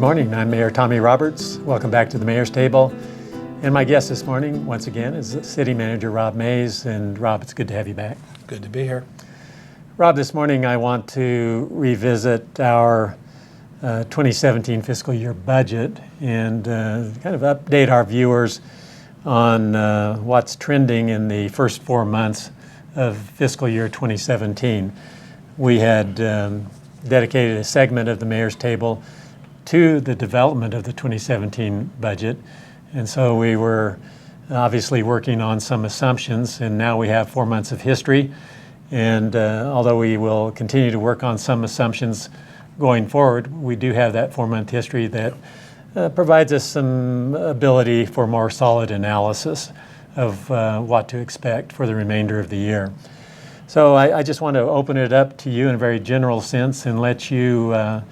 morning. I'm Mayor Tommy Roberts. Welcome back to the Mayor's Table. And my guest this morning, once again, is City Manager Rob Mays. And Rob, it's good to have you back. Good to be here. Rob, this morning I want to revisit our 2017 fiscal year budget and kind of update our viewers on what's trending in the first 4 months of fiscal year 2017. We had dedicated a segment of the Mayor's Table to the development of the 2017 budget. And so we were obviously working on some assumptions, and now we have 4 months of history. And although we will continue to work on some assumptions going forward, we do have that 4-month history that provides us some ability for more solid analysis of what to expect for the remainder of the year. So I just want to open it up to you in a very general sense and let you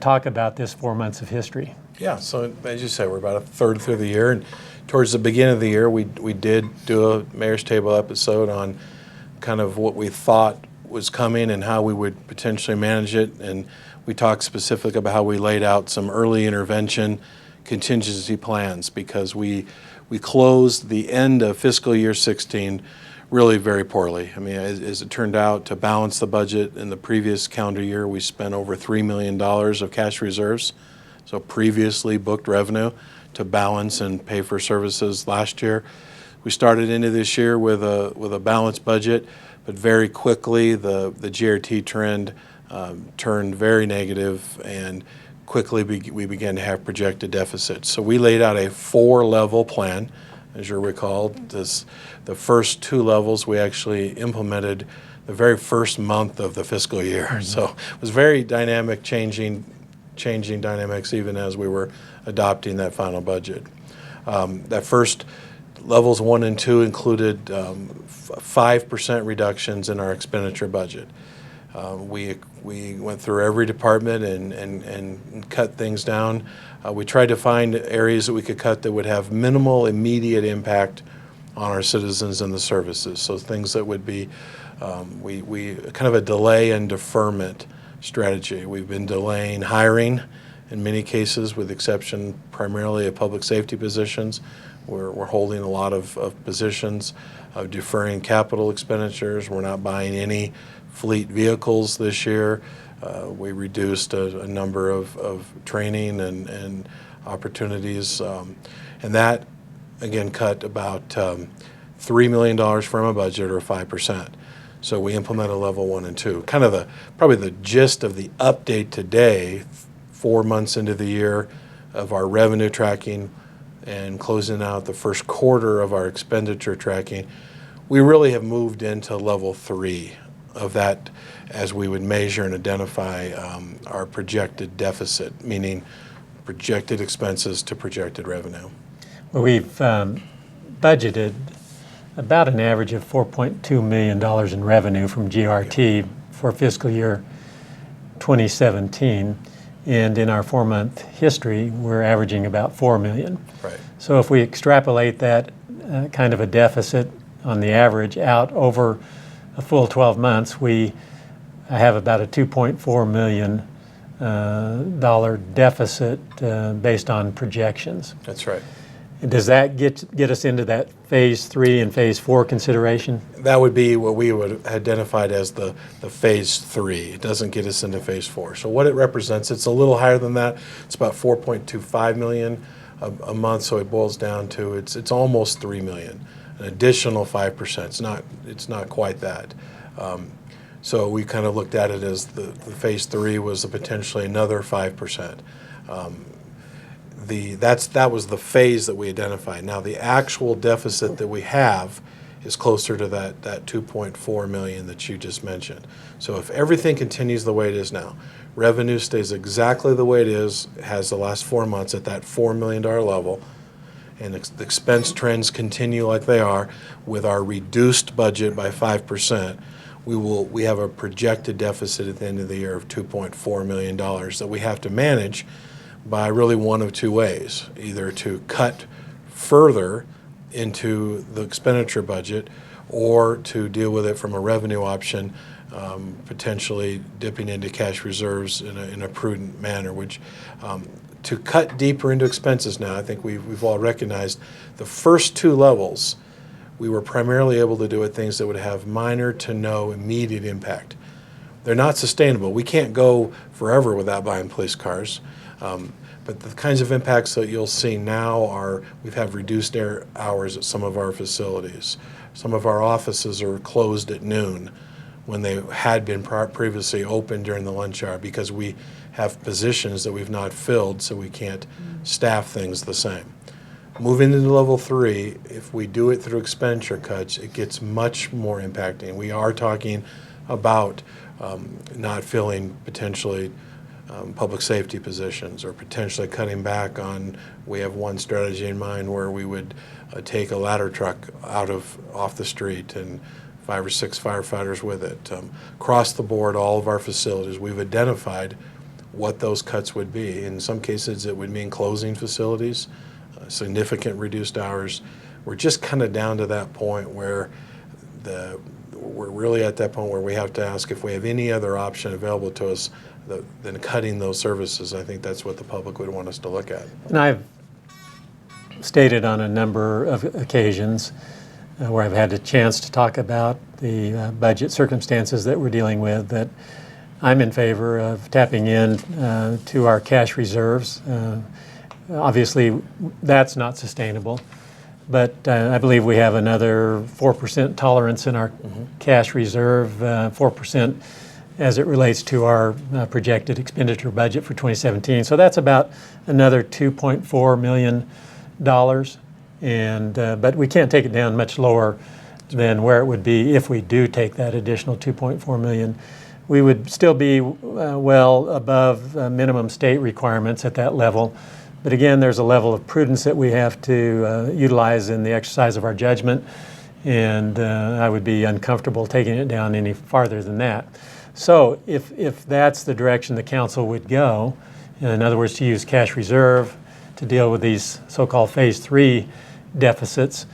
talk about this 4 months of history. Yeah, so as you said, we're about a third through the year, and towards the beginning of the year, we did do a Mayor's Table episode on kind of what we thought was coming and how we would potentially manage it, and we talked specifically about how we laid out some early intervention contingency plans because we closed the end of fiscal year 16 really very poorly. I mean, as it turned out, to balance the budget in the previous calendar year, we spent over $3 million of cash reserves, so previously booked revenue, to balance and pay for services last year. We started into this year with a balanced budget, but very quickly the GRT trend turned very negative, and quickly we began to have projected deficits. So we laid out a 4-level plan. As you recall, the first 2 levels we actually implemented the very first month of the fiscal year. Mm-hmm. So it was very dynamic, changing dynamics even as we were adopting that final budget. That first levels 1 and 2 included 5% reductions in our expenditure budget. We went through every department and cut things down. We tried to find areas that we could cut that would have minimal immediate impact on our citizens and the services. So things that would be, we kind of a delay and deferment strategy. We've been delaying hiring in many cases, with the exception primarily of public safety positions. We're holding a lot of positions, deferring capital expenditures. We're not buying any fleet vehicles this year. We reduced a number of training and opportunities, and that again cut about $3 million from a budget, or 5%. So we implemented level 1 and 2. Kind of probably the gist of the update today, 4 months into the year, of our revenue tracking and closing out the first quarter of our expenditure tracking. We really have moved into level 3 of that, as we would measure and identify our projected deficit, meaning projected expenses to projected revenue. Well, we've budgeted about an average of $4.2 million in revenue from GRT for fiscal year 2017. And in our 4-month history, we're averaging about $4 million. Right. So if we extrapolate that kind of a deficit on the average out over a full 12 months, we have about a $2.4 million deficit based on projections. That's right. Does that get us into that phase 3 and phase 4 consideration? That would be what we would have identified as the phase 3. It doesn't get us into phase 4. So what it represents, it's a little higher than that. It's about $4.25 million a month. So it boils down to it's almost $3 million, an additional 5%. It's not quite that. So we kind of looked at it as the phase 3 was potentially another 5%. That was the phase that we identified. Now the actual deficit that we have is closer to that $2.4 million that you just mentioned. So if everything continues the way it is now, revenue stays exactly the way it is, has the last 4 months at that $4 million level, and the expense trends continue like they are with our reduced budget by 5%, we have a projected deficit at the end of the year of $2.4 million that we have to manage by really one of 2 ways, either to cut further into the expenditure budget or to deal with it from a revenue option, potentially dipping into cash reserves in a prudent manner, which to cut deeper into expenses now, I think we've all recognized the first two levels, we were primarily able to do it things that would have minor to no immediate impact. They're not sustainable. We can't go forever without buying police cars. But the kinds of impacts that you'll see now are we've had reduced hours at some of our facilities. Some of our offices are closed at noon when they had been previously open during the lunch hour because we have positions that we've not filled, so we can't staff things the same. Moving into level 3, if we do it through expenditure cuts, it gets much more impacting. We are talking about not filling potentially public safety positions or potentially cutting back on, we have one strategy in mind where we would take a ladder truck off the street and 5 or 6 firefighters with it. Across the board, all of our facilities, we've identified what those cuts would be. In some cases, it would mean closing facilities, significant reduced hours. We're just kind of down to that point where we're really at that point where we have to ask if we have any other option available to us than cutting those services. I think that's what the public would want us to look at. And I've stated on a number of occasions where I've had a chance to talk about the budget circumstances that we're dealing with that I'm in favor of tapping in to our cash reserves. Obviously, that's not sustainable, but I believe we have another 4% tolerance in our cash reserve, 4% as it relates to our projected expenditure budget for 2017. So that's about another $2.4 million, but we can't take it down much lower than where it would be if we do take that additional $2.4 million. We would still be well above minimum state requirements at that level. But again, there's a level of prudence that we have to utilize in the exercise of our judgment, and I would be uncomfortable taking it down any farther than that. So if that's the direction the council would go, in other words, to use cash reserve to deal with these so-called phase 3 deficits,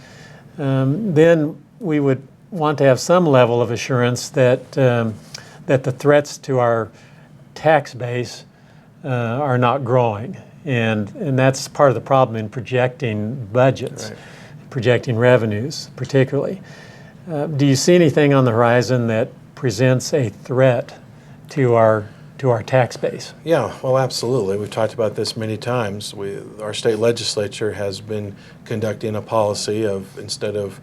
then we would want to have some level of assurance that the threats to our tax base are not growing. And that's part of the problem in projecting budgets, right. Projecting revenues particularly. Do you see anything on the horizon that presents a threat to our tax base? Yeah, well, absolutely. We've talked about this many times. Our state legislature has been conducting a policy of, instead of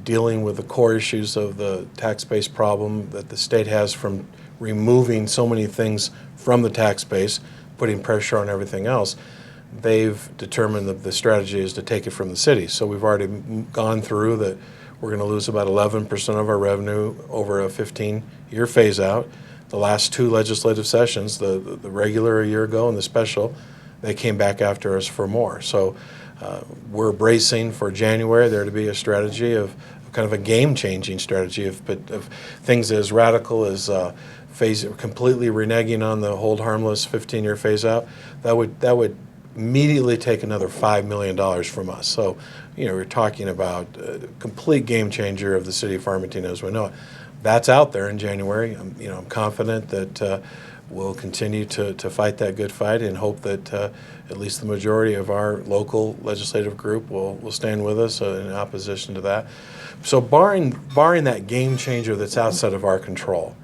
dealing with the core issues of the tax base problem that the state has from removing so many things from the tax base, putting pressure on everything else, they've determined that the strategy is to take it from the city. So we've already gone through that. We're going to lose about 11% of our revenue over a 15-year phase out. The last 2 legislative sessions, the regular a year ago and the special, they came back after us for more. So we're bracing for January there to be a strategy of kind of a game-changing strategy of things as radical as completely reneging on the hold harmless 15-year phase out. That would immediately take another $5 million from us. So, we're talking about a complete game changer of the city of Farmington as we know it. That's out there in January. I'm confident that we'll continue to fight that good fight and hope that at least the majority of our local legislative group will stand with us in opposition to that. So barring that game changer that's outside of our control,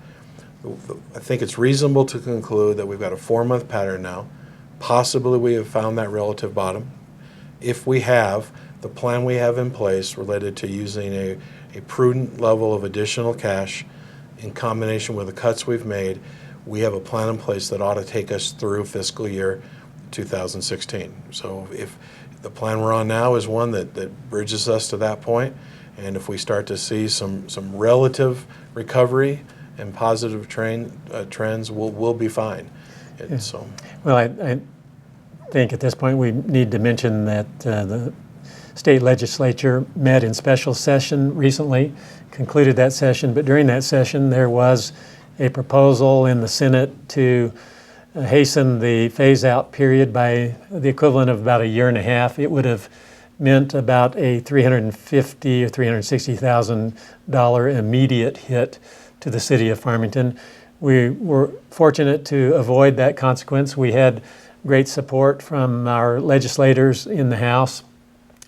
I think it's reasonable to conclude that we've got a 4-month pattern now. Possibly we have found that relative bottom. If we have, the plan we have in place related to using a prudent level of additional cash in combination with the cuts we've made, we have a plan in place that ought to take us through fiscal year 2016. So if the plan we're on now is one that bridges us to that point, and if we start to see some relative recovery and positive trends, we'll be fine. Yeah. So, well, I think at this point we need to mention that the state legislature met in special session recently, concluded that session, but during that session there was a proposal in the Senate to hasten the phase-out period by the equivalent of about 1.5 years. It would have meant about a $350,000 or $360,000 immediate hit to the city of Farmington. We were fortunate to avoid that consequence. We had great support from our legislators in the House,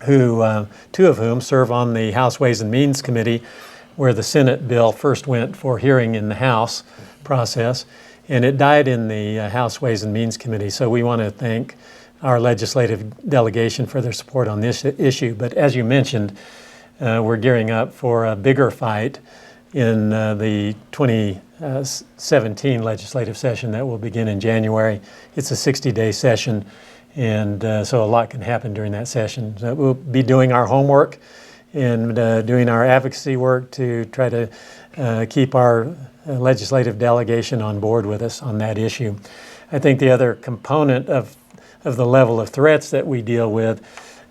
who two of whom serve on the House Ways and Means Committee, where the Senate bill first went for hearing in the House process, and it died in the House Ways and Means Committee. So we want to thank our legislative delegation for their support on this issue. But as you mentioned, we're gearing up for a bigger fight in the 2017 legislative session that will begin in January. It's a 60-day session, and so a lot can happen during that session. So we'll be doing our homework and doing our advocacy work to try to keep our legislative delegation on board with us on that issue. I think the other component of the level of threats that we deal with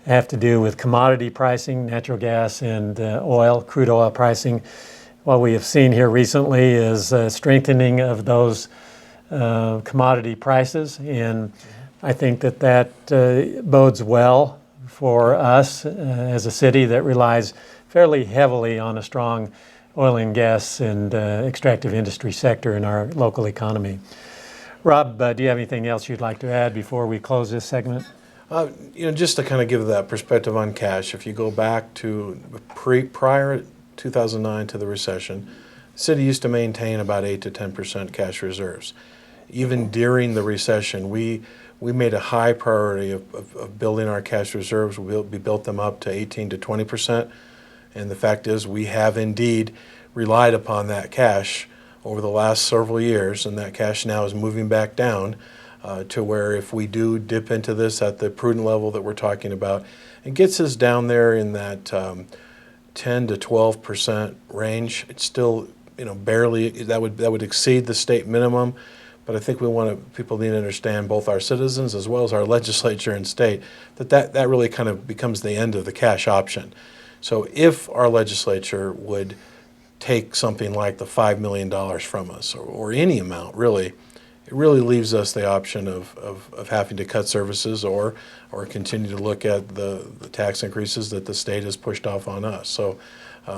have to do with commodity pricing, natural gas and crude oil pricing. What we have seen here recently is strengthening of those commodity prices, and I think that bodes well for us as a city that relies fairly heavily on a strong oil and gas and extractive industry sector in our local economy. Rob, do you have anything else you'd like to add before we close this segment? Just to kind of give that perspective on cash, if you go back to prior 2009 to the recession, the city used to maintain about 8 to 10% cash reserves. Even during the recession, we made a high priority of building our cash reserves. We built them up to 18 to 20%. And the fact is, we have indeed relied upon that cash over the last several years, and that cash now is moving back down to where if we do dip into this at the prudent level that we're talking about, it gets us down there in that 10 to 12% range. It's still, barely, that would exceed the state minimum. But I think people need to understand, both our citizens as well as our legislature and state, that really kind of becomes the end of the cash option. So if our legislature would take something like the $5 million from us, or any amount, really, it really leaves us the option of having to cut services or continue to look at the tax increases that the state has pushed off on us. So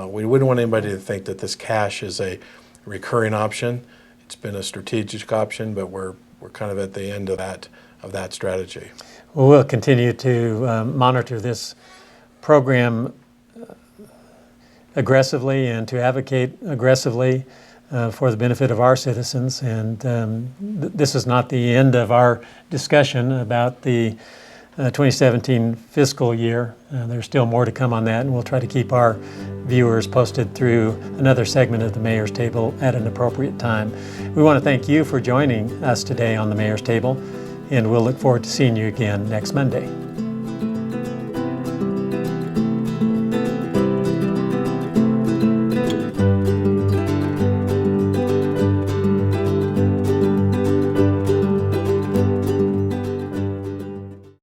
we wouldn't want anybody to think that this cash is a recurring option. It's been a strategic option, but we're kind of at the end of that strategy. Well, we'll continue to monitor this program aggressively and to advocate aggressively for the benefit of our citizens. And this is not the end of our discussion about the 2017 fiscal year. There's still more to come on that, and we'll try to keep our viewers posted through another segment of the Mayor's Table at an appropriate time. We want to thank you for joining us today on the Mayor's Table, and we'll look forward to seeing you again next Monday.